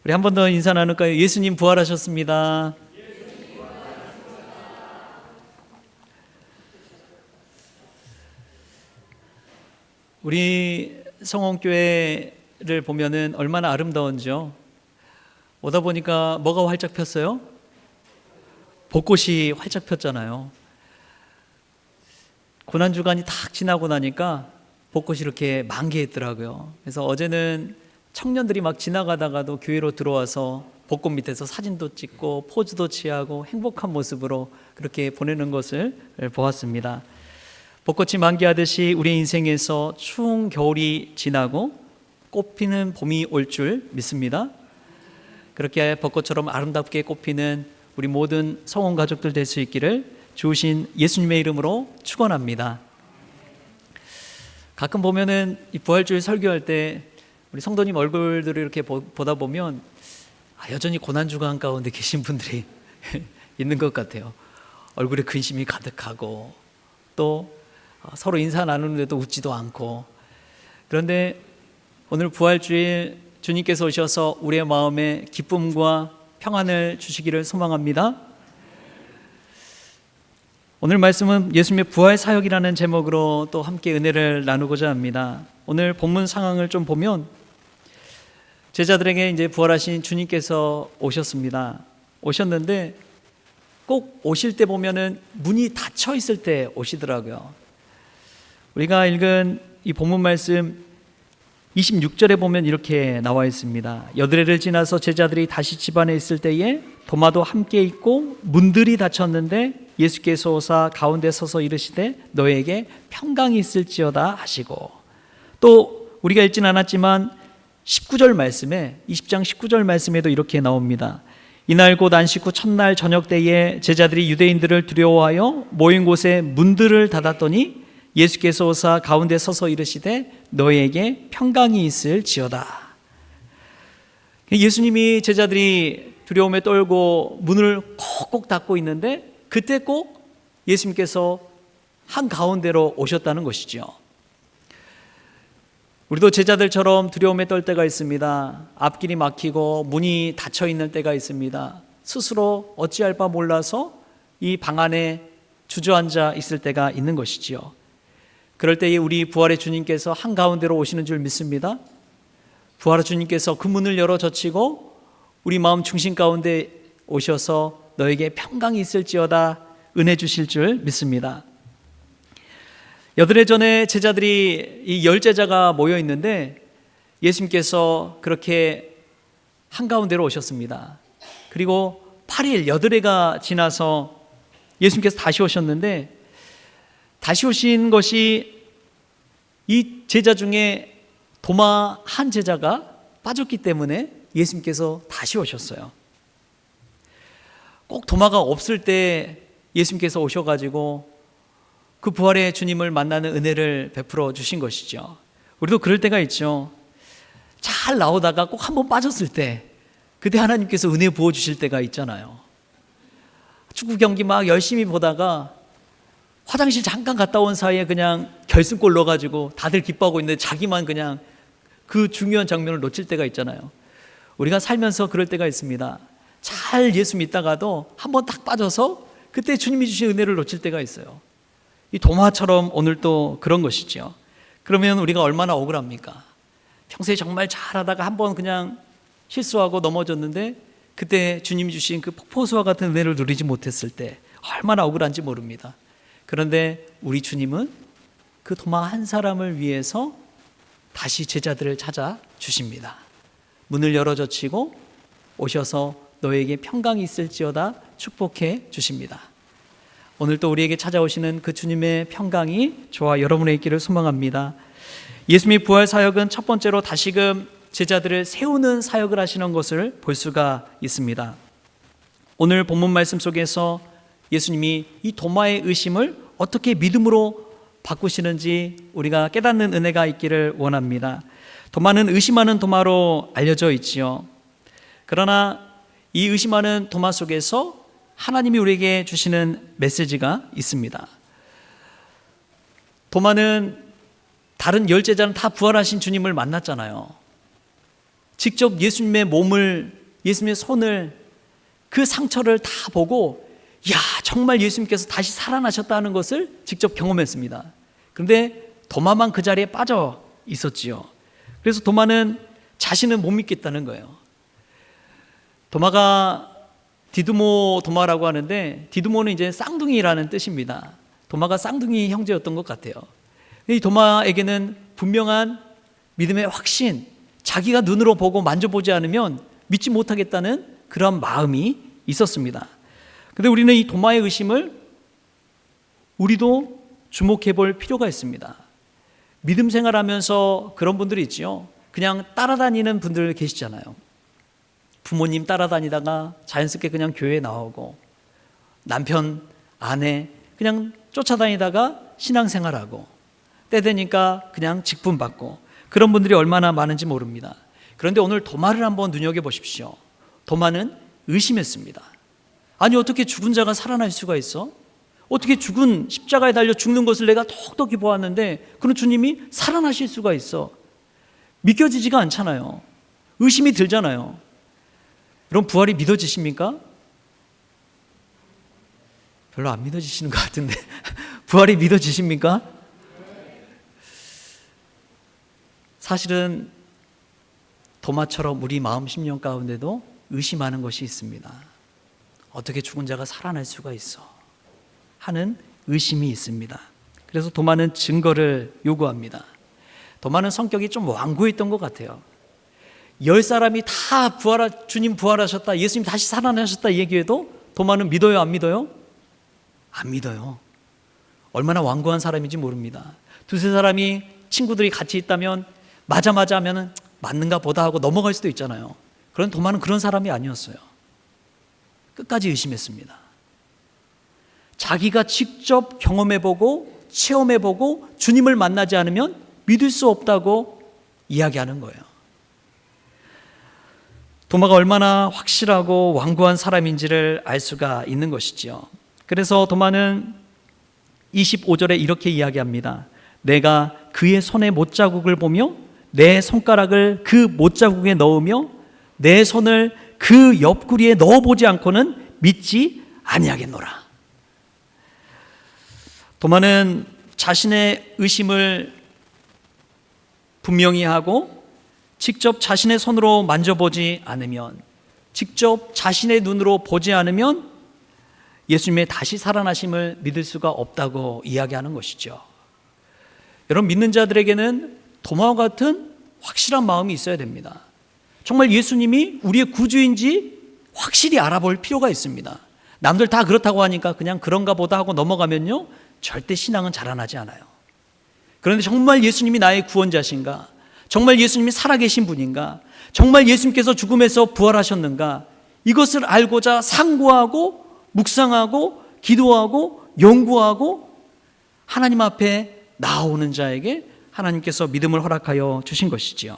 우리 한 번 더 인사 나눌까요? 예수님 부활하셨습니다. 우리 성원교회를 보면은 얼마나 아름다운지요. 오다 보니까 뭐가 활짝 폈어요? 벚꽃이 활짝 폈잖아요. 고난주간이 탁 지나고 나니까 벚꽃이 이렇게 만개했더라고요. 그래서 어제는 청년들이 막 지나가다가도 교회로 들어와서 벚꽃 밑에서 사진도 찍고 포즈도 취하고 행복한 모습으로 그렇게 보내는 것을 보았습니다. 벚꽃이 만개하듯이 우리 인생에서 추운 겨울이 지나고 꽃피는 봄이 올 줄 믿습니다. 그렇게 벚꽃처럼 아름답게 꽃피는 우리 모든 성원 가족들 될 수 있기를 주신 예수님의 이름으로 축원합니다. 가끔 보면은 이 부활주일 설교할 때 우리 성도님 얼굴들을 이렇게 보다 보면 여전히 고난주간 가운데 계신 분들이 있는 것 같아요. 얼굴에 근심이 가득하고 또 서로 인사 나누는데도 웃지도 않고. 그런데 오늘 부활주일 주님께서 오셔서 우리의 마음에 기쁨과 평안을 주시기를 소망합니다. 오늘 말씀은 예수님의 부활 사역이라는 제목으로 또 함께 은혜를 나누고자 합니다. 오늘 본문 상황을 좀 보면 제자들에게 이제 부활하신 주님께서 오셨습니다. 오셨는데 꼭 오실 때 보면은 문이 닫혀 있을 때 오시더라고요. 우리가 읽은 이 본문 말씀 26절에 보면 이렇게 나와 있습니다. 여드레를 지나서 제자들이 다시 집 안에 있을 때에 도마도 함께 있고 문들이 닫혔는데 예수께서 오사 가운데 서서 이르시되 너에게 평강이 있을지어다 하시고, 또 우리가 읽진 않았지만 19절 말씀에 20장 19절 말씀에도 이렇게 나옵니다. 이날 곧 안식 후 첫날 저녁 때에 제자들이 유대인들을 두려워하여 모인 곳에 문들을 닫았더니 예수께서 오사 가운데 서서 이르시되 너에게 평강이 있을지어다. 예수님이 제자들이 두려움에 떨고 문을 콕콕 닫고 있는데 그때 꼭 예수님께서 한가운데로 오셨다는 것이죠. 우리도 제자들처럼 두려움에 떨 때가 있습니다. 앞길이 막히고 문이 닫혀 있는 때가 있습니다. 스스로 어찌할 바 몰라서 이 방 안에 주저앉아 있을 때가 있는 것이지요. 그럴 때에 우리 부활의 주님께서 한가운데로 오시는 줄 믿습니다. 부활의 주님께서 그 문을 열어 젖히고 우리 마음 중심 가운데 오셔서 너에게 평강이 있을지어다 은혜 주실 줄 믿습니다. 여드레 전에 제자들이 이 10제자가 모여 있는데 예수님께서 그렇게 한가운데로 오셨습니다. 그리고 8일 여드레가 지나서 예수님께서 다시 오셨는데 다시 오신 것이 이 제자 중에 도마 한 제자가 빠졌기 때문에 예수님께서 다시 오셨어요. 꼭 도마가 없을 때 예수님께서 오셔가지고 그 부활의 주님을 만나는 은혜를 베풀어 주신 것이죠. 우리도 그럴 때가 있죠. 잘 나오다가 꼭 한번 빠졌을 때 그때 하나님께서 은혜 부어주실 때가 있잖아요. 축구 경기 막 열심히 보다가 화장실 잠깐 갔다 온 사이에 그냥 결승골 넣어가지고 다들 기뻐하고 있는데 자기만 그냥 그 중요한 장면을 놓칠 때가 있잖아요. 우리가 살면서 그럴 때가 있습니다. 잘 예수 믿다가도 한번 딱 빠져서 그때 주님이 주신 은혜를 놓칠 때가 있어요. 이 도마처럼 오늘 또 그런 것이죠. 그러면 우리가 얼마나 억울합니까? 평소에 정말 잘하다가 한번 그냥 실수하고 넘어졌는데 그때 주님이 주신 그 폭포수와 같은 은혜를 누리지 못했을 때 얼마나 억울한지 모릅니다. 그런데 우리 주님은 그 도마 한 사람을 위해서 다시 제자들을 찾아 주십니다. 문을 열어 젖히고 오셔서 너에게 평강이 있을지어다 축복해 주십니다. 오늘 또 우리에게 찾아오시는 그 주님의 평강이 저와 여러분의 있기를 소망합니다. 예수님의 부활 사역은 첫 번째로 다시금 제자들을 세우는 사역을 하시는 것을 볼 수가 있습니다. 오늘 본문 말씀 속에서 예수님이 이 도마의 의심을 어떻게 믿음으로 바꾸시는지 우리가 깨닫는 은혜가 있기를 원합니다. 도마는 의심하는 도마로 알려져 있지요. 그러나 이 의심하는 도마 속에서 하나님이 우리에게 주시는 메시지가 있습니다. 도마는 다른 10제자는 다 부활하신 주님을 만났잖아요. 직접 예수님의 몸을 예수님의 손을, 그 상처를 다 보고 야, 정말 예수님께서 다시 살아나셨다는 것을 직접 경험했습니다. 그런데 도마만 그 자리에 빠져 있었지요. 그래서 도마는 자신은 못 믿겠다는 거예요. 도마가 디두모 도마라고 하는데, 디두모는 이제 쌍둥이라는 뜻입니다. 도마가 쌍둥이 형제였던 것 같아요. 이 도마에게는 분명한 믿음의 확신, 자기가 눈으로 보고 만져보지 않으면 믿지 못하겠다는 그런 마음이 있었습니다. 그런데 우리는 이 도마의 의심을 우리도 주목해 볼 필요가 있습니다. 믿음 생활하면서 그런 분들이 있지요. 그냥 따라다니는 분들 계시잖아요. 부모님 따라다니다가 자연스럽게 그냥 교회에 나오고, 남편, 아내 그냥 쫓아다니다가 신앙생활하고, 때 되니까 그냥 직분 받고, 그런 분들이 얼마나 많은지 모릅니다. 그런데 오늘 도마를 한번 눈여겨보십시오. 도마는 의심했습니다. 아니, 어떻게 죽은 자가 살아날 수가 있어? 어떻게 죽은, 십자가에 달려 죽는 것을 내가 톡톡히 보았는데 그런 주님이 살아나실 수가 있어? 믿겨지지가 않잖아요. 의심이 들잖아요. 여러분, 부활이 믿어지십니까? 별로 안 믿어지시는 것 같은데 부활이 믿어지십니까? 사실은 도마처럼 우리 마음 심령 가운데도 의심하는 것이 있습니다. 어떻게 죽은 자가 살아날 수가 있어? 하는 의심이 있습니다. 그래서 도마는 증거를 요구합니다. 도마는 성격이 좀 완고했던 것 같아요. 10사람이 다 주님 부활하셨다, 예수님 다시 살아나셨다 얘기해도 도마는 믿어요, 안 믿어요? 안 믿어요. 얼마나 완고한 사람인지 모릅니다. 두세 사람이, 친구들이 같이 있다면 맞아 하면은 맞는가 보다 하고 넘어갈 수도 있잖아요. 그런데 도마는 그런 사람이 아니었어요. 끝까지 의심했습니다. 자기가 직접 경험해보고 체험해보고 주님을 만나지 않으면 믿을 수 없다고 이야기하는 거예요. 도마가 얼마나 확실하고 완고한 사람인지를 알 수가 있는 것이지요. 그래서 도마는 25절에 이렇게 이야기합니다. 내가 그의 손의 못자국을 보며 내 손가락을 그 못자국에 넣으며 내 손을 그 옆구리에 넣어보지 않고는 믿지 아니하겠노라. 도마는 자신의 의심을 분명히 하고 직접 자신의 손으로 만져보지 않으면, 직접 자신의 눈으로 보지 않으면 예수님의 다시 살아나심을 믿을 수가 없다고 이야기하는 것이죠. 여러분, 믿는 자들에게는 도마와 같은 확실한 마음이 있어야 됩니다. 정말 예수님이 우리의 구주인지 확실히 알아볼 필요가 있습니다. 남들 다 그렇다고 하니까 그냥 그런가 보다 하고 넘어가면요, 절대 신앙은 자라나지 않아요. 그런데 정말 예수님이 나의 구원자신가? 정말 예수님이 살아계신 분인가? 정말 예수님께서 죽음에서 부활하셨는가? 이것을 알고자 상고하고 묵상하고 기도하고 연구하고 하나님 앞에 나아오는 자에게 하나님께서 믿음을 허락하여 주신 것이지요.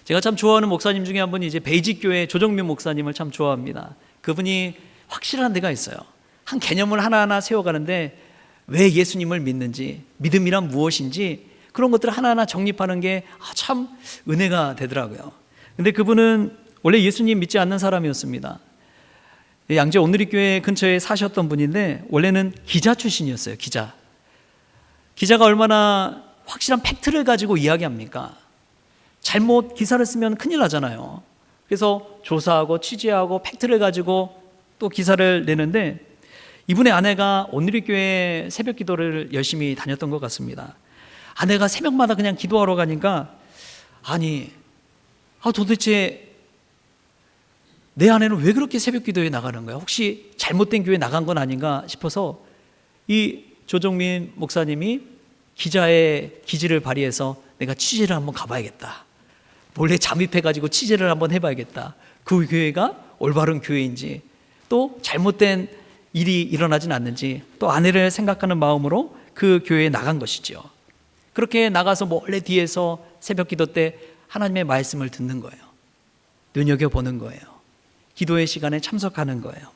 제가 참 좋아하는 목사님 중에 한 분이 이제 베이직교회 조정민 목사님을 참 좋아합니다. 그분이 확실한 데가 있어요. 한 개념을 하나하나 세워가는데 왜 예수님을 믿는지, 믿음이란 무엇인지 그런 것들을 하나하나 정립하는 게 참 은혜가 되더라고요. 근데 그분은 원래 예수님 믿지 않는 사람이었습니다. 양재 온누리교회 근처에 사셨던 분인데 원래는 기자 출신이었어요. 기자가 얼마나 확실한 팩트를 가지고 이야기합니까? 잘못 기사를 쓰면 큰일 나잖아요. 그래서 조사하고 취재하고 팩트를 가지고 또 기사를 내는데, 이분의 아내가 온누리교회 새벽 기도를 열심히 다녔던 것 같습니다. 아내가 새벽마다 그냥 기도하러 가니까 도대체 내 아내는 왜 그렇게 새벽 기도에 나가는 거야? 혹시 잘못된 교회 나간 건 아닌가 싶어서 이 조정민 목사님이 기자의 기질을 발휘해서 내가 취재를 한번 가봐야겠다, 몰래 잠입해가지고 취재를 한번 해봐야겠다, 그 교회가 올바른 교회인지 또 잘못된 일이 일어나진 않는지 또 아내를 생각하는 마음으로 그 교회에 나간 것이죠. 그렇게 나가서 몰래 뒤에서 새벽 기도 때 하나님의 말씀을 듣는 거예요. 눈여겨보는 거예요. 기도의 시간에 참석하는 거예요.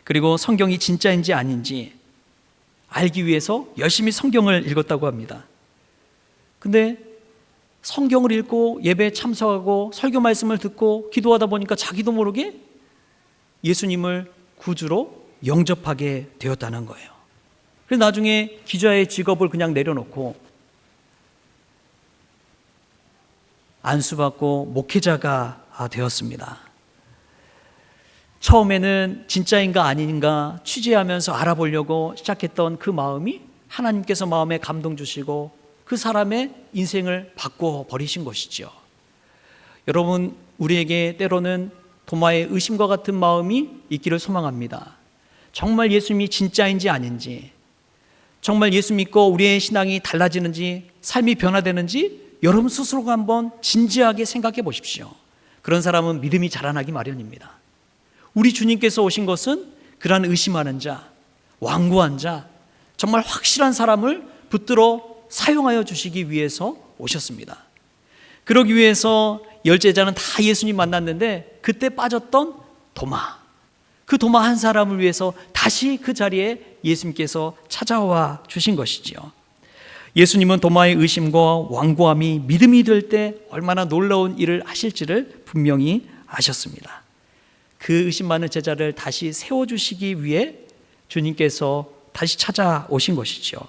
그리고 성경이 진짜인지 아닌지 알기 위해서 열심히 성경을 읽었다고 합니다. 근데 성경을 읽고 예배에 참석하고 설교 말씀을 듣고 기도하다 보니까 자기도 모르게 예수님을 구주로 영접하게 되었다는 거예요. 그래서 나중에 기자의 직업을 그냥 내려놓고 안수받고 목회자가 되었습니다. 처음에는 진짜인가 아닌가 취재하면서 알아보려고 시작했던 그 마음이 하나님께서 마음에 감동 주시고 그 사람의 인생을 바꿔버리신 것이죠. 여러분, 우리에게 때로는 도마의 의심과 같은 마음이 있기를 소망합니다. 정말 예수님이 진짜인지 아닌지, 정말 예수 믿고 우리의 신앙이 달라지는지, 삶이 변화되는지 여러분 스스로가 한번 진지하게 생각해 보십시오. 그런 사람은 믿음이 자라나기 마련입니다. 우리 주님께서 오신 것은 그러한 의심하는 자, 완고한 자, 정말 확실한 사람을 붙들어 사용하여 주시기 위해서 오셨습니다. 그러기 위해서 열 제자는 다 예수님 만났는데 그때 빠졌던 도마, 그 도마 한 사람을 위해서 다시 그 자리에 예수님께서 찾아와 주신 것이지요. 예수님은 도마의 의심과 완고함이 믿음이 될 때 얼마나 놀라운 일을 하실지를 분명히 아셨습니다. 그 의심 많은 제자를 다시 세워주시기 위해 주님께서 다시 찾아오신 것이죠.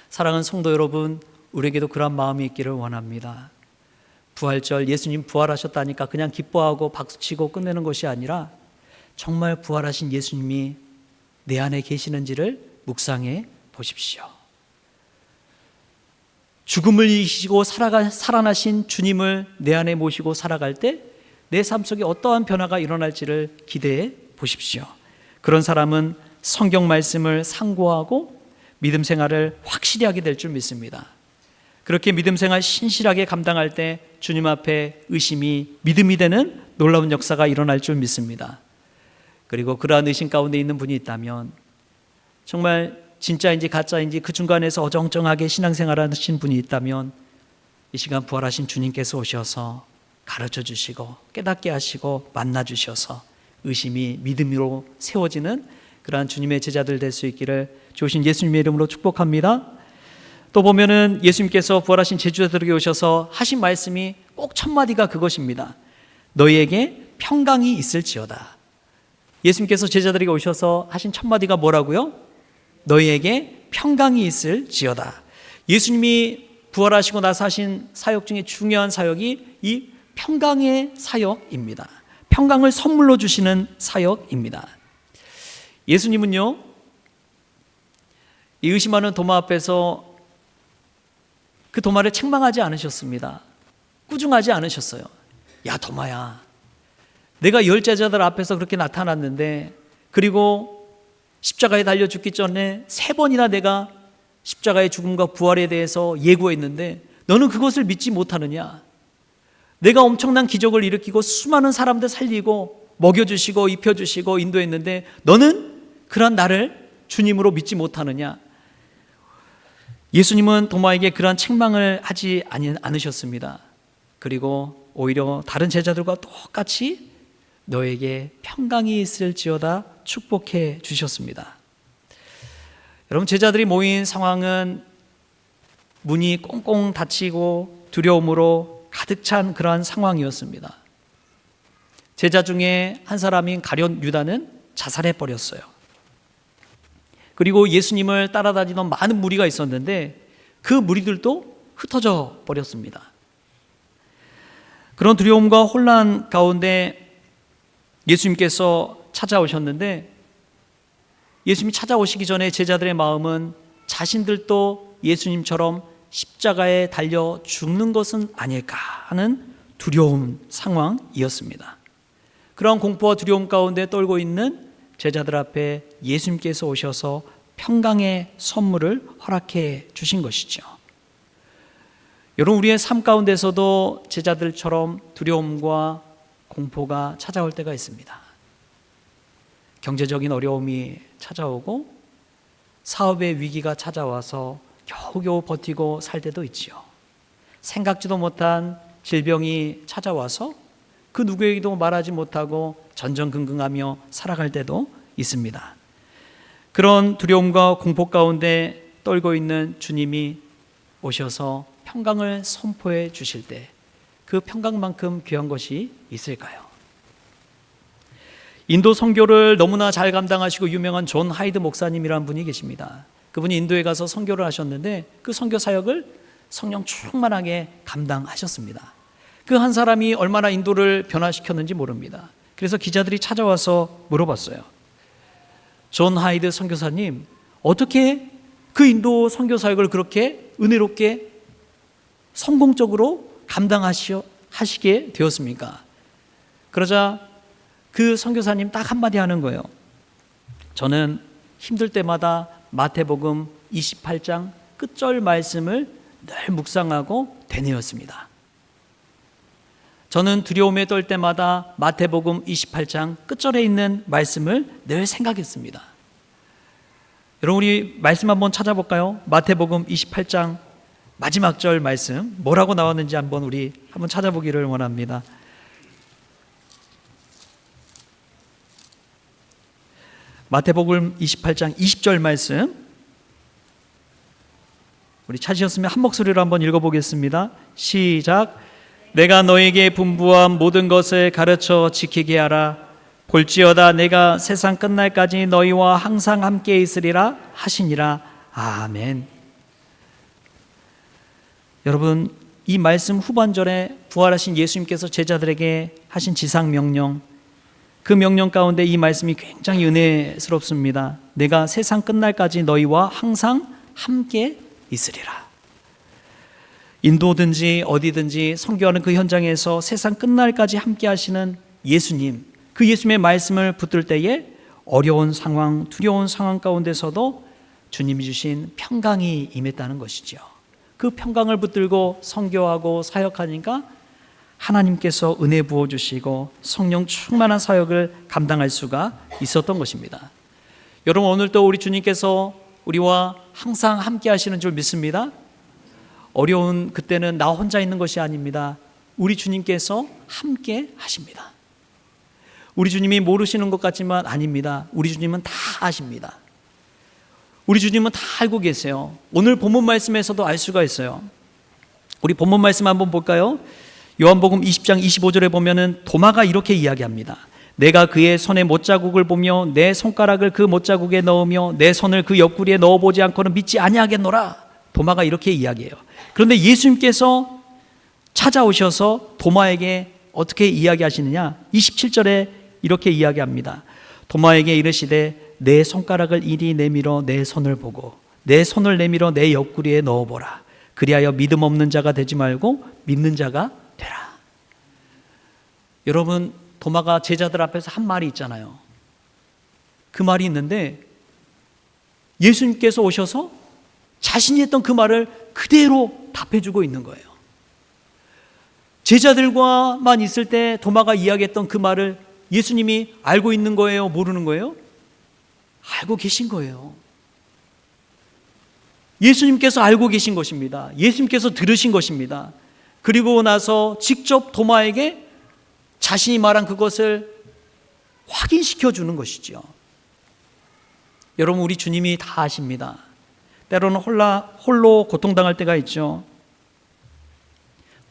사랑하는 성도 여러분, 우리에게도 그런 마음이 있기를 원합니다. 부활절 예수님 부활하셨다니까 그냥 기뻐하고 박수치고 끝내는 것이 아니라 정말 부활하신 예수님이 내 안에 계시는지를 묵상해 보십시오. 죽음을 이기시고 살아나신 주님을 내 안에 모시고 살아갈 때 내 삶 속에 어떠한 변화가 일어날지를 기대해 보십시오. 그런 사람은 성경 말씀을 상고하고 믿음 생활을 확실히 하게 될 줄 믿습니다. 그렇게 믿음 생활 신실하게 감당할 때 주님 앞에 의심이 믿음이 되는 놀라운 역사가 일어날 줄 믿습니다. 그리고 그러한 의심 가운데 있는 분이 있다면 정말 진짜인지 가짜인지 그 중간에서 어정쩡하게 신앙생활 하신 분이 있다면 이 시간 부활하신 주님께서 오셔서 가르쳐 주시고 깨닫게 하시고 만나 주셔서 의심이 믿음으로 세워지는 그러한 주님의 제자들 될 수 있기를 주신 예수님의 이름으로 축복합니다. 또 보면은 예수님께서 부활하신 제자들에게 오셔서 하신 말씀이 꼭 첫 마디가 그것입니다. 너희에게 평강이 있을지어다. 예수님께서 제자들에게 오셔서 하신 첫 마디가 뭐라고요? 너희에게 평강이 있을지어다. 예수님이 부활하시고 나서 하신 사역 중에 중요한 사역이 이 평강의 사역입니다. 평강을 선물로 주시는 사역입니다. 예수님은요, 이 의심하는 도마 앞에서 그 도마를 책망하지 않으셨습니다. 꾸중하지 않으셨어요. 야 도마야, 내가 열 제자들 앞에서 그렇게 나타났는데, 그리고 십자가에 달려 죽기 전에 3번이나 내가 십자가의 죽음과 부활에 대해서 예고했는데 너는 그것을 믿지 못하느냐? 내가 엄청난 기적을 일으키고 수많은 사람들 살리고 먹여주시고 입혀주시고 인도했는데 너는 그런 나를 주님으로 믿지 못하느냐? 예수님은 도마에게 그러한 책망을 하지 않으셨습니다. 그리고 오히려 다른 제자들과 똑같이 너에게 평강이 있을지어다 축복해 주셨습니다. 여러분, 제자들이 모인 상황은 문이 꽁꽁 닫히고 두려움으로 가득 찬 그러한 상황이었습니다. 제자 중에 한 사람인 가룟 유다는 자살해 버렸어요. 그리고 예수님을 따라다니던 많은 무리가 있었는데 그 무리들도 흩어져 버렸습니다. 그런 두려움과 혼란 가운데 예수님께서 찾아오셨는데, 예수님이 찾아오시기 전에 제자들의 마음은 자신들도 예수님처럼 십자가에 달려 죽는 것은 아닐까 하는 두려움 상황이었습니다. 그런 공포와 두려움 가운데 떨고 있는 제자들 앞에 예수님께서 오셔서 평강의 선물을 허락해 주신 것이죠. 여러분, 우리의 삶 가운데서도 제자들처럼 두려움과 공포가 찾아올 때가 있습니다. 경제적인 어려움이 찾아오고 사업의 위기가 찾아와서 겨우겨우 버티고 살 때도 있지요. 생각지도 못한 질병이 찾아와서 그 누구에게도 말하지 못하고 전전긍긍하며 살아갈 때도 있습니다. 그런 두려움과 공포 가운데 떨고 있는 주님이 오셔서 평강을 선포해 주실 때 그 평강만큼 귀한 것이 있을까요? 인도 선교를 너무나 잘 감당하시고 유명한 존 하이드 목사님이라는 분이 계십니다. 그분이 인도에 가서 선교를 하셨는데 그 선교 사역을 성령 충만하게 감당하셨습니다. 그 한 사람이 얼마나 인도를 변화시켰는지 모릅니다. 그래서 기자들이 찾아와서 물어봤어요. 존 하이드 선교사님, 어떻게 그 인도 선교 사역을 그렇게 은혜롭게 성공적으로 감당하시게 되었습니까? 그러자 그 선교사님 딱 한마디 하는 거예요. 저는 힘들 때마다 마태복음 28장 끝절 말씀을 늘 묵상하고 되뇌었습니다. 저는 두려움에 떨 때마다 마태복음 28장 끝절에 있는 말씀을 늘 생각했습니다. 여러분, 우리 말씀 한번 찾아볼까요? 마태복음 28장 마지막 절 말씀 뭐라고 나왔는지 한번 찾아보기를 원합니다. 마태복음 28장 20절 말씀, 우리 찾으셨으면 한 목소리로 한번 읽어보겠습니다. 시작. 내가 너에게 분부한 모든 것을 가르쳐 지키게 하라. 볼지어다 내가 세상 끝날까지 너희와 항상 함께 있으리라 하시니라. 아멘. 여러분, 이 말씀 후반절에 부활하신 예수님께서 제자들에게 하신 지상 명령, 그 명령 가운데 이 말씀이 굉장히 은혜스럽습니다. 내가 세상 끝날까지 너희와 항상 함께 있으리라. 인도든지 어디든지 선교하는 그 현장에서 세상 끝날까지 함께 하시는 예수님, 그 예수님의 말씀을 붙들 때에 어려운 상황, 두려운 상황 가운데서도 주님이 주신 평강이 임했다는 것이죠. 그 평강을 붙들고 선교하고 사역하니까 하나님께서 은혜 부어주시고 성령 충만한 사역을 감당할 수가 있었던 것입니다. 여러분, 오늘도 우리 주님께서 우리와 항상 함께 하시는 줄 믿습니다. 어려운 그때는 나 혼자 있는 것이 아닙니다. 우리 주님께서 함께 하십니다. 우리 주님이 모르시는 것 같지만 아닙니다. 우리 주님은 다 아십니다. 우리 주님은 다 알고 계세요. 오늘 본문 말씀에서도 알 수가 있어요. 우리 본문 말씀 한번 볼까요? 요한복음 20장 25절에 보면은 도마가 이렇게 이야기합니다. 내가 그의 손에 못자국을 보며 내 손가락을 그 못자국에 넣으며 내 손을 그 옆구리에 넣어보지 않고는 믿지 아니하겠노라. 도마가 이렇게 이야기해요. 그런데 예수님께서 찾아오셔서 도마에게 어떻게 이야기하시느냐? 27절에 이렇게 이야기합니다. 도마에게 이르시되 내 손가락을 이리 내밀어 내 손을 보고 내 손을 내밀어 내 옆구리에 넣어보라. 그리하여 믿음 없는 자가 되지 말고 믿는 자가 되라. 여러분, 도마가 제자들 앞에서 한 말이 있잖아요. 그 말이 있는데 예수님께서 오셔서 자신이 했던 그 말을 그대로 답해주고 있는 거예요. 제자들과만 있을 때 도마가 이야기했던 그 말을 예수님이 알고 있는 거예요? 모르는 거예요? 알고 계신 거예요. 예수님께서 알고 계신 것입니다. 예수님께서 들으신 것입니다. 그리고 나서 직접 도마에게 자신이 말한 그것을 확인시켜 주는 것이죠. 여러분, 우리 주님이 다 아십니다. 때로는 홀로 고통당할 때가 있죠.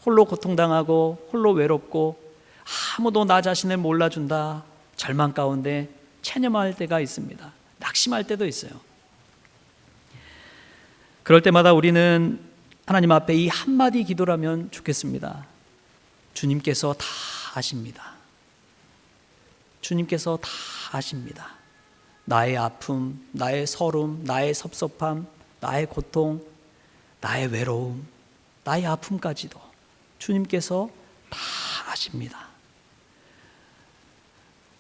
홀로 고통당하고 홀로 외롭고 아무도 나 자신을 몰라준다. 절망 가운데 체념할 때가 있습니다. 낙심할 때도 있어요. 그럴 때마다 우리는 하나님 앞에 이 한마디 기도라면 좋겠습니다. 주님께서 다 아십니다. 주님께서 다 아십니다. 나의 아픔, 나의 서름, 나의 섭섭함, 나의 고통, 나의 외로움, 나의 아픔까지도 주님께서 다 아십니다.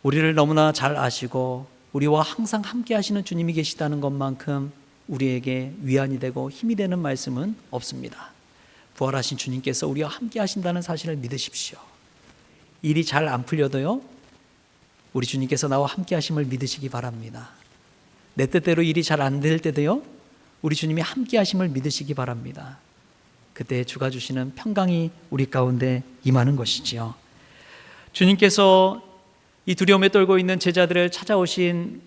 우리를 너무나 잘 아시고 우리와 항상 함께 하시는 주님이 계시다는 것만큼 우리에게 위안이 되고 힘이 되는 말씀은 없습니다. 부활하신 주님께서 우리와 함께 하신다는 사실을 믿으십시오. 일이 잘 안 풀려도요, 우리 주님께서 나와 함께 하심을 믿으시기 바랍니다. 내 뜻대로 일이 잘 안 될 때도요, 우리 주님이 함께 하심을 믿으시기 바랍니다. 그때 주가 주시는 평강이 우리 가운데 임하는 것이지요. 주님께서 이 두려움에 떨고 있는 제자들을 찾아오신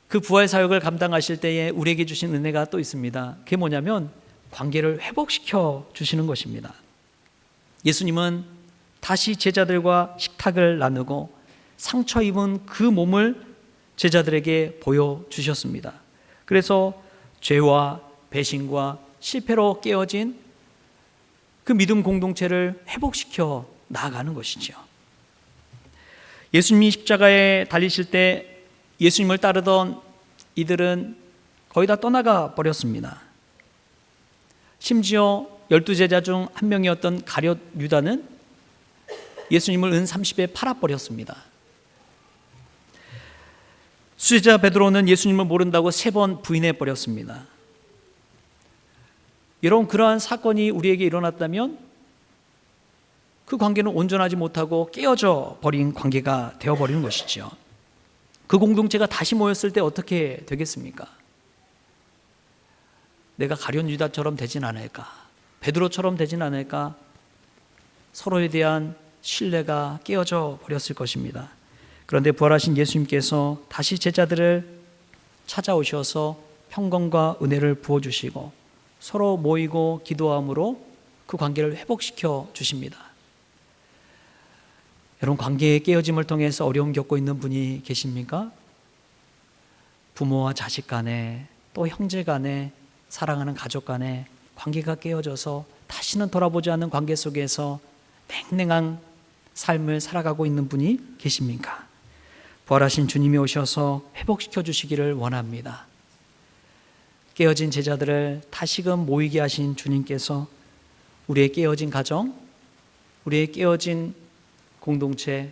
그 부활 사역을 감당하실 때에 우리에게 주신 은혜가 또 있습니다. 그게 뭐냐면 관계를 회복시켜 주시는 것입니다. 예수님은 다시 제자들과 식탁을 나누고 상처 입은 그 몸을 제자들에게 보여주셨습니다. 그래서 죄와 배신과 실패로 깨어진 그 믿음 공동체를 회복시켜 나아가는 것이죠. 예수님이 십자가에 달리실 때 예수님을 따르던 이들은 거의 다 떠나가 버렸습니다. 심지어 12제자 중 한 명이었던 가룟 유다는 예수님을 은 30에 팔아버렸습니다. 수제자 베드로는 예수님을 모른다고 3번 부인해버렸습니다. 여러분, 그러한 사건이 우리에게 일어났다면 그 관계는 온전하지 못하고 깨어져 버린 관계가 되어버리는 것이죠. 그 공동체가 다시 모였을 때 어떻게 되겠습니까? 내가 가룟 유다처럼 되진 않을까? 베드로처럼 되진 않을까? 서로에 대한 신뢰가 깨어져 버렸을 것입니다. 그런데 부활하신 예수님께서 다시 제자들을 찾아오셔서 평강과 은혜를 부어주시고 서로 모이고 기도함으로 그 관계를 회복시켜 주십니다. 여러분, 관계의 깨어짐을 통해서 어려움 겪고 있는 분이 계십니까? 부모와 자식 간에, 또 형제 간에, 사랑하는 가족 간에 관계가 깨어져서 다시는 돌아보지 않는 관계 속에서 냉랭한 삶을 살아가고 있는 분이 계십니까? 부활하신 주님이 오셔서 회복시켜 주시기를 원합니다. 깨어진 제자들을 다시금 모이게 하신 주님께서 우리의 깨어진 가정, 우리의 깨어진 공동체,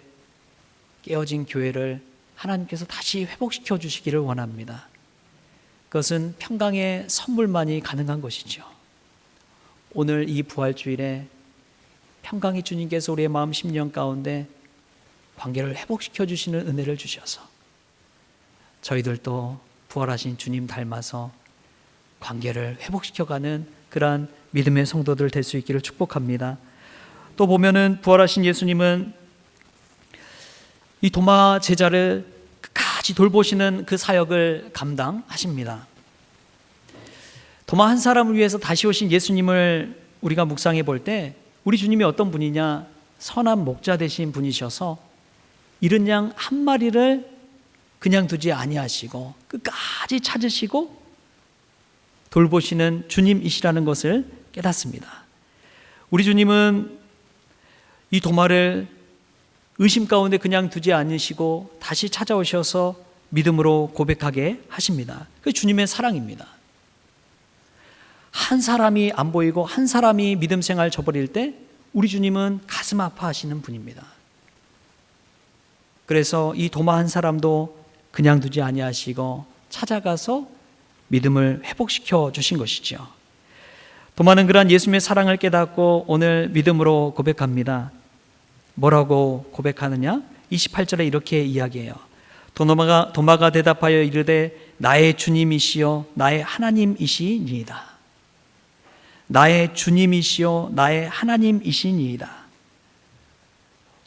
깨어진 교회를 하나님께서 다시 회복시켜 주시기를 원합니다. 그것은 평강의 선물만이 가능한 것이죠. 오늘 이 부활주일에 평강의 주님께서 우리의 마음 심령 가운데 관계를 회복시켜 주시는 은혜를 주셔서 저희들도 부활하신 주님 닮아서 관계를 회복시켜가는 그러한 믿음의 성도들 될 수 있기를 축복합니다. 또 보면은 부활하신 예수님은 이 도마 제자를 끝까지 돌보시는 그 사역을 감당하십니다. 도마 한 사람을 위해서 다시 오신 예수님을 우리가 묵상해 볼 때 우리 주님이 어떤 분이냐? 선한 목자 되신 분이셔서 잃은 양 한 마리를 그냥 두지 아니하시고 끝까지 찾으시고 돌보시는 주님이시라는 것을 깨닫습니다. 우리 주님은 이 도마를 의심 가운데 그냥 두지 않으시고 다시 찾아오셔서 믿음으로 고백하게 하십니다. 그게 주님의 사랑입니다. 한 사람이 안 보이고 한 사람이 믿음 생활 저버릴 때 우리 주님은 가슴 아파하시는 분입니다. 그래서 이 도마 한 사람도 그냥 두지 아니하시고 찾아가서 믿음을 회복시켜 주신 것이죠. 도마는 그러한 예수님의 사랑을 깨닫고 오늘 믿음으로 고백합니다. 뭐라고 고백하느냐? 28절에 이렇게 이야기해요. 도마가 대답하여 이르되 나의 주님이시여 나의 하나님이시니이다. 나의 주님이시여 나의 하나님이시니이다.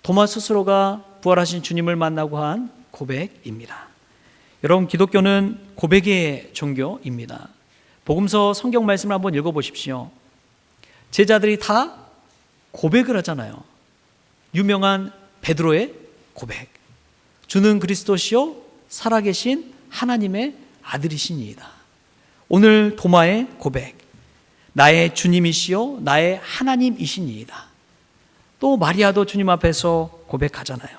도마 스스로가 부활하신 주님을 만나고 한 고백입니다. 여러분, 기독교는 고백의 종교입니다. 복음서 성경 말씀을 한번 읽어보십시오. 제자들이 다 고백을 하잖아요. 유명한 베드로의 고백. 주는 그리스도시요 살아계신 하나님의 아들이시니이다. 오늘 도마의 고백. 나의 주님이시요 나의 하나님이시니이다. 또 마리아도 주님 앞에서 고백하잖아요.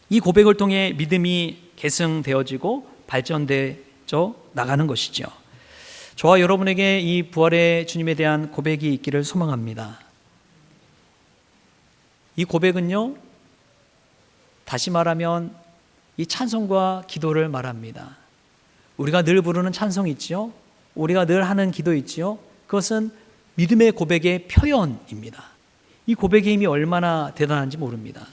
이 고백을 통해 믿음이 계승되어지고 발전되어 나가는 것이죠. 저와 여러분에게 이 부활의 주님에 대한 고백이 있기를 소망합니다. 이 고백은요, 다시 말하면 이 찬송과 기도를 말합니다. 우리가 늘 부르는 찬송이 있죠. 우리가 늘 하는 기도 있죠. 그것은 믿음의 고백의 표현입니다. 이 고백의 힘이 얼마나 대단한지 모릅니다.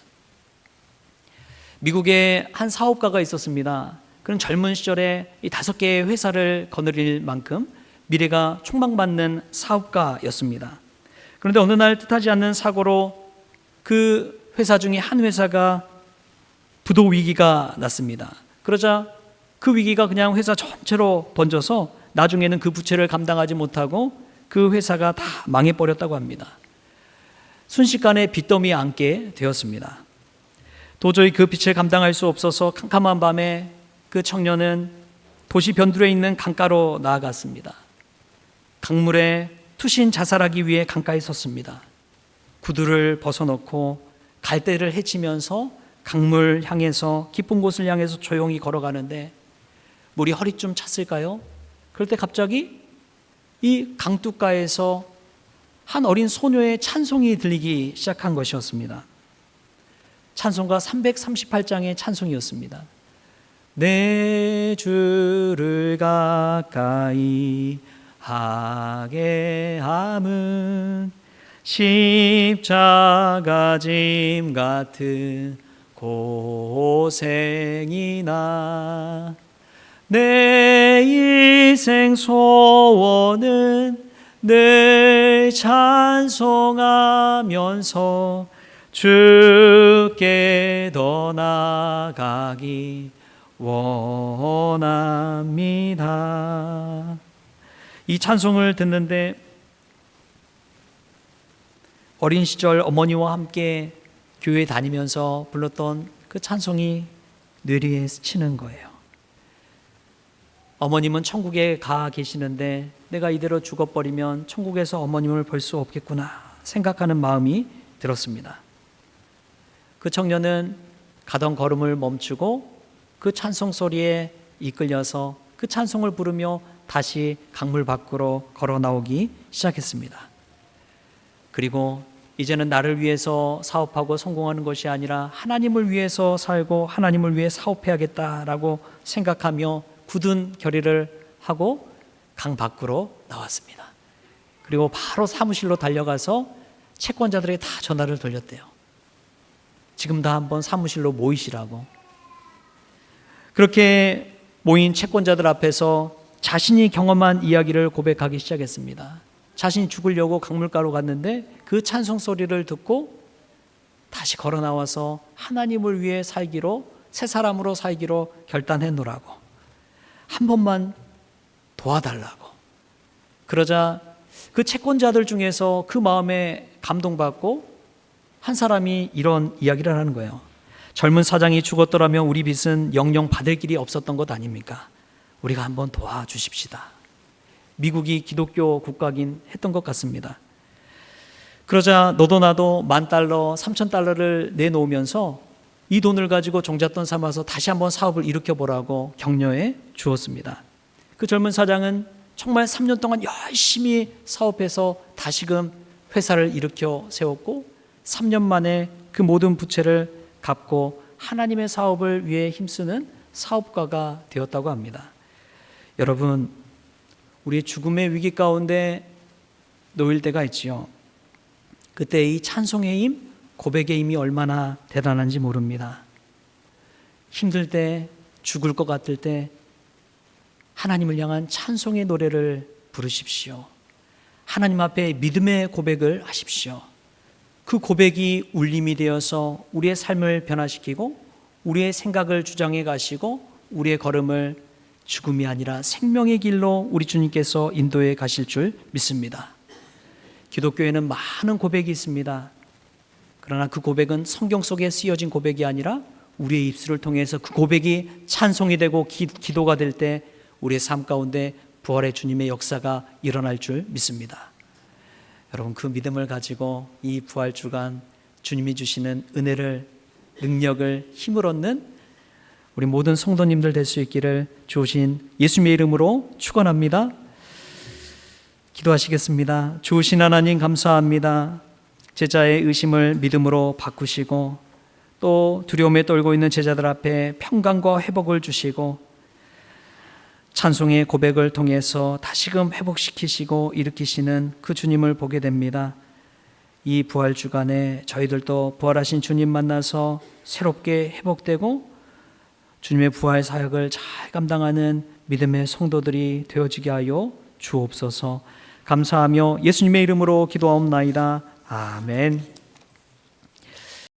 미국에 한 사업가가 있었습니다. 그는 젊은 시절에 이 5개의 회사를 거느릴 만큼 미래가 촉망받는 사업가였습니다. 그런데 어느 날 뜻하지 않는 사고로 그 회사 중에 한 회사가 부도 위기가 났습니다. 그러자 그 위기가 그냥 회사 전체로 번져서 나중에는 그 부채를 감당하지 못하고 그 회사가 다 망해버렸다고 합니다. 순식간에 빚더미에 앉게 되었습니다. 도저히 그 빚을 감당할 수 없어서 캄캄한 밤에 그 청년은 도시 변두리에 있는 강가로 나아갔습니다. 강물에 투신 자살하기 위해 강가에 섰습니다. 구두를 벗어놓고 갈대를 헤치면서 강물 향해서 깊은 곳을 향해서 조용히 걸어가는데 물이 허리쯤 찼을까요? 그럴 때 갑자기 이 강둑가에서 한 어린 소녀의 찬송이 들리기 시작한 것이었습니다. 찬송가 338장의 찬송이었습니다. 내 주를 가까이 하게 함은 십자가 짐 같은 고생이나 내 일생 소원은 늘 찬송하면서 주께 더 나아가기 원합니다. 이 찬송을 듣는데 어린 시절 어머니와 함께 교회 다니면서 불렀던 그 찬송이 뇌리에 스치는 거예요. 어머님은 천국에 가 계시는데 내가 이대로 죽어버리면 천국에서 어머님을 볼 수 없겠구나 생각하는 마음이 들었습니다. 그 청년은 가던 걸음을 멈추고 그 찬송 소리에 이끌려서 그 찬송을 부르며 다시 강물 밖으로 걸어 나오기 시작했습니다. 그리고 이제는 나를 위해서 사업하고 성공하는 것이 아니라 하나님을 위해서 살고 하나님을 위해 사업해야겠다라고 생각하며 굳은 결의를 하고 강 밖으로 나왔습니다. 그리고 바로 사무실로 달려가서 채권자들에게 다 전화를 돌렸대요. 지금 다 한번 사무실로 모이시라고. 그렇게 모인 채권자들 앞에서 자신이 경험한 이야기를 고백하기 시작했습니다. 자신이 죽으려고 강물가로 갔는데 그 찬송 소리를 듣고 다시 걸어 나와서 하나님을 위해 살기로, 새 사람으로 살기로 결단해 놓으라고, 한 번만 도와달라고. 그러자 그 채권자들 중에서 그 마음에 감동받고 한 사람이 이런 이야기를 하는 거예요. 젊은 사장이 죽었더라면 우리 빚은 영영 받을 길이 없었던 것 아닙니까? 우리가 한번 도와주십시다. 미국이 기독교 국가긴 했던 것 같습니다. 그러자 너도 나도 $10,000, $3,000를 내놓으면서 이 돈을 가지고 종잣돈 삼아서 다시 한번 사업을 일으켜보라고 격려해 주었습니다. 그 젊은 사장은 정말 3년 동안 열심히 사업해서 다시금 회사를 일으켜 세웠고 3년 만에 그 모든 부채를 갚고 하나님의 사업을 위해 힘쓰는 사업가가 되었다고 합니다. 여러분, 우리의 죽음의 위기 가운데 놓일 때가 있지요. 그때 이 찬송의 힘, 고백의 힘이 얼마나 대단한지 모릅니다. 힘들 때, 죽을 것 같을 때 하나님을 향한 찬송의 노래를 부르십시오. 하나님 앞에 믿음의 고백을 하십시오. 그 고백이 울림이 되어서 우리의 삶을 변화시키고 우리의 생각을 주장해 가시고 우리의 걸음을 죽음이 아니라 생명의 길로 우리 주님께서 인도해 가실 줄 믿습니다. 기독교에는 많은 고백이 있습니다. 그러나 그 고백은 성경 속에 쓰여진 고백이 아니라 우리의 입술을 통해서 그 고백이 찬송이 되고 기도가 될 때 우리의 삶 가운데 부활의 주님의 역사가 일어날 줄 믿습니다. 여러분, 그 믿음을 가지고 이 부활 주간 주님이 주시는 은혜를, 능력을, 힘을 얻는 우리 모든 성도님들 될 수 있기를 주신 예수님의 이름으로 축원합니다. 기도하시겠습니다. 주신 하나님 감사합니다. 제자의 의심을 믿음으로 바꾸시고 또 두려움에 떨고 있는 제자들 앞에 평강과 회복을 주시고 찬송의 고백을 통해서 다시금 회복시키시고 일으키시는 그 주님을 보게 됩니다. 이 부활 주간에 저희들도 부활하신 주님 만나서 새롭게 회복되고 주님의 부활 사역을 잘 감당하는 믿음의 성도들이 되어지게 하여 주옵소서. 감사하며 예수님의 이름으로 기도하옵나이다. 아멘.